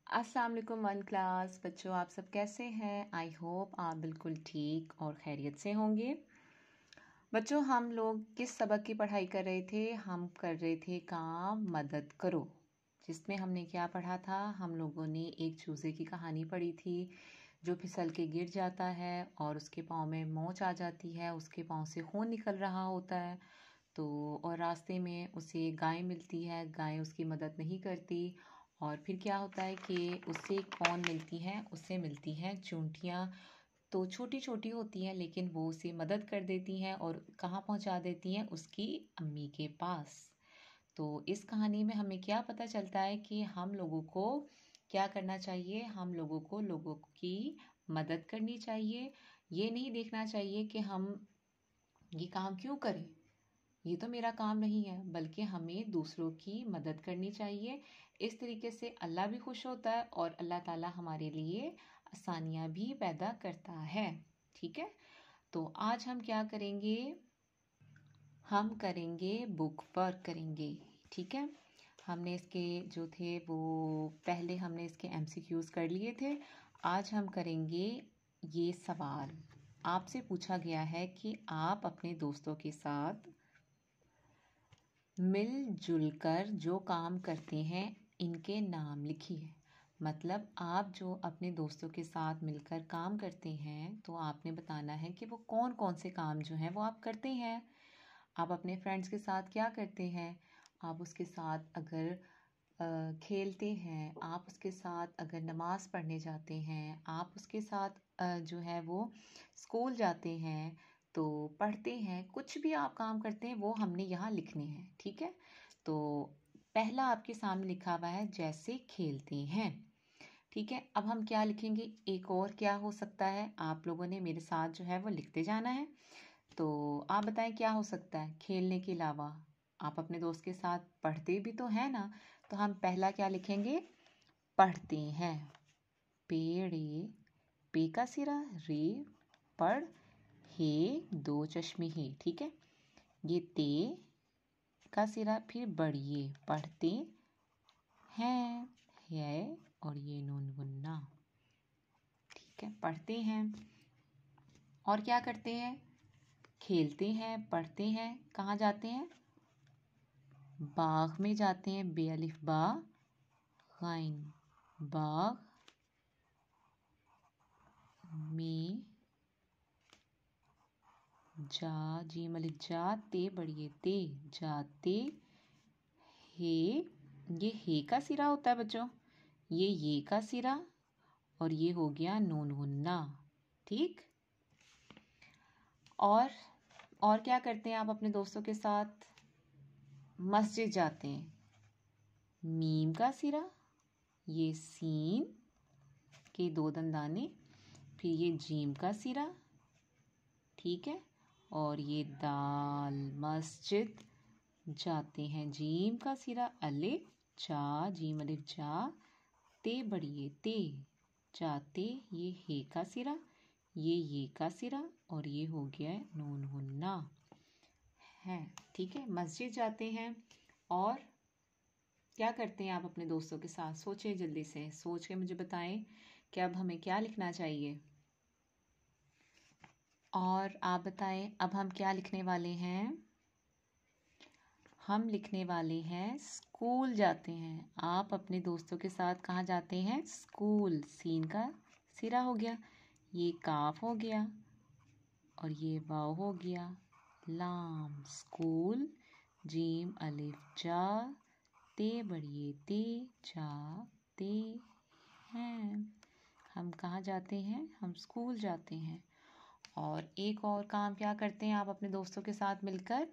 अस्सलाम वालेकुम one class बच्चों, आप सब कैसे हैं? आई होप आप बिल्कुल ठीक और खैरियत से होंगे। बच्चों, हम लोग किस सबक की पढ़ाई कर रहे थे? हम कर रहे थे काम मदद करो, जिसमें हमने क्या पढ़ा था? हम लोगों ने एक चूज़े की कहानी पढ़ी थी जो फिसल के गिर जाता है और उसके पाँव में मोच आ जाती है, उसके पाँव से खून निकल रहा होता है। तो और रास्ते में उसे गाय मिलती है, गाय उसकी मदद नहीं करती और फिर क्या होता है कि उसे कौन मिलती है? उससे मिलती हैं चूंटियाँ। तो छोटी छोटी होती हैं लेकिन वो उसे मदद कर देती हैं और कहाँ पहुँचा देती हैं? उसकी अम्मी के पास। तो इस कहानी में हमें क्या पता चलता है कि हम लोगों को क्या करना चाहिए? हम लोगों को लोगों की मदद करनी चाहिए। ये नहीं देखना चाहिए कि हम ये काम क्यों करें, ये तो मेरा काम नहीं है, बल्कि हमें दूसरों की मदद करनी चाहिए। इस तरीके से अल्लाह भी खुश होता है और अल्लाह ताला हमारे लिए आसानियाँ भी पैदा करता है। ठीक है, तो आज हम क्या करेंगे? हम करेंगे बुक वर्क करेंगे। ठीक है, हमने इसके जो थे वो पहले हमने इसके एमसीक्यूज कर लिए थे। आज हम करेंगे ये सवाल। आपसे पूछा गया है कि आप अपने दोस्तों के साथ मिलजुल कर जो काम करते हैं इनके नाम लिखिए। मतलब आप जो अपने दोस्तों के साथ मिलकर काम करते हैं तो आपने बताना है कि वो कौन कौन से काम जो हैं वो आप करते हैं। आप अपने फ्रेंड्स के साथ क्या करते हैं? आप उसके साथ अगर खेलते हैं, आप उसके साथ अगर नमाज़ पढ़ने जाते हैं, आप उसके साथ जो है वो स्कूल जाते हैं, तो पढ़ते हैं, कुछ भी आप काम करते हैं वो हमने यहाँ लिखने हैं। ठीक है, तो पहला आपके सामने लिखा हुआ है जैसे खेलते हैं। ठीक है, अब हम क्या लिखेंगे? एक और क्या हो सकता है? आप लोगों ने मेरे साथ जो है वो लिखते जाना है। तो आप बताएं क्या हो सकता है खेलने के अलावा? आप अपने दोस्त के साथ पढ़ते भी तो है ना। तो हम पहला क्या लिखेंगे? पढ़ते हैं। पेड़े, पे का सिरा, रे, पढ़, हे, दो चश्मे हे। ठीक है, ये ते का सिरा, फिर बढ़िए, पढ़ते हैं, है, और ये नून गुन्ना। ठीक है, पढ़ते हैं और क्या करते हैं? खेलते हैं, पढ़ते हैं, कहाँ जाते हैं? बाग में जाते हैं। बे अलिफ बा, गाइन, बाग में जा, जीम अलिफ जा, ते बढ़िए ते, जाते हे। ये हे का सिरा होता है बच्चों, ये का सिरा, और ये हो गया नून गुन्ना। ठीक, और क्या करते हैं आप अपने दोस्तों के साथ? मस्जिद जाते हैं। मीम का सिरा, ये सीन के दो दंदाने, फिर ये जीम का सिरा। ठीक है, और ये दाल, मस्जिद जाते हैं, जीम का सिरा, अलिफ जा, जीम अलिफ जा, ते बढ़िए ते, जाते, ये हे का सिरा, ये का सिरा, और ये हो गया है नून गुन्ना है। ठीक है, मस्जिद जाते हैं और क्या करते हैं आप अपने दोस्तों के साथ? सोचें, जल्दी से सोच के मुझे बताएं कि अब हमें क्या लिखना चाहिए। और आप बताएं अब हम क्या लिखने वाले हैं? हम लिखने वाले हैं स्कूल जाते हैं। आप अपने दोस्तों के साथ कहाँ जाते हैं? स्कूल, सीन का सिरा हो गया, ये काफ हो गया, और ये वाव हो गया, लाम, स्कूल, जीम अलिफ जा, ते बढ़िए ते, जाते हैं। हम कहाँ जाते हैं? हम स्कूल जाते हैं। और एक और काम क्या करते हैं आप अपने दोस्तों के साथ मिलकर?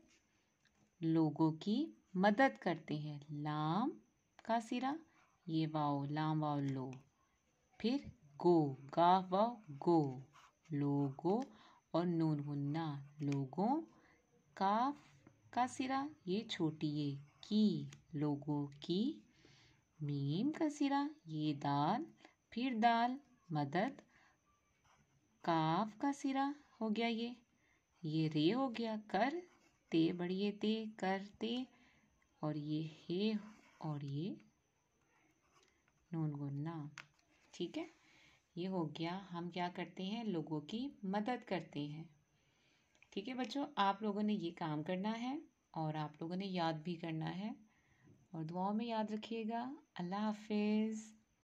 लोगों की मदद करते हैं। लाम का सिरा, ये वाओ, लाम वाओ लो, फिर गो, गाफ वाओ गो, लोगो, और नून गुन्ना, लोगों, काफ का सिरा, ये छोटी ये की, लोगों की, मीम का सिरा, ये दाल, फिर दाल, मदद, काफ का सिरा हो गया ये रे हो गया, कर, ते बढ़िए ते, करते, और ये हे, और ये नून गुनना। ठीक है, ये हो गया। हम क्या करते हैं, लोगों की मदद करते हैं। ठीक है बच्चों, आप लोगों ने ये काम करना है और आप लोगों ने याद भी करना है और दुआओं में याद रखिएगा। अल्लाह हाफिज़।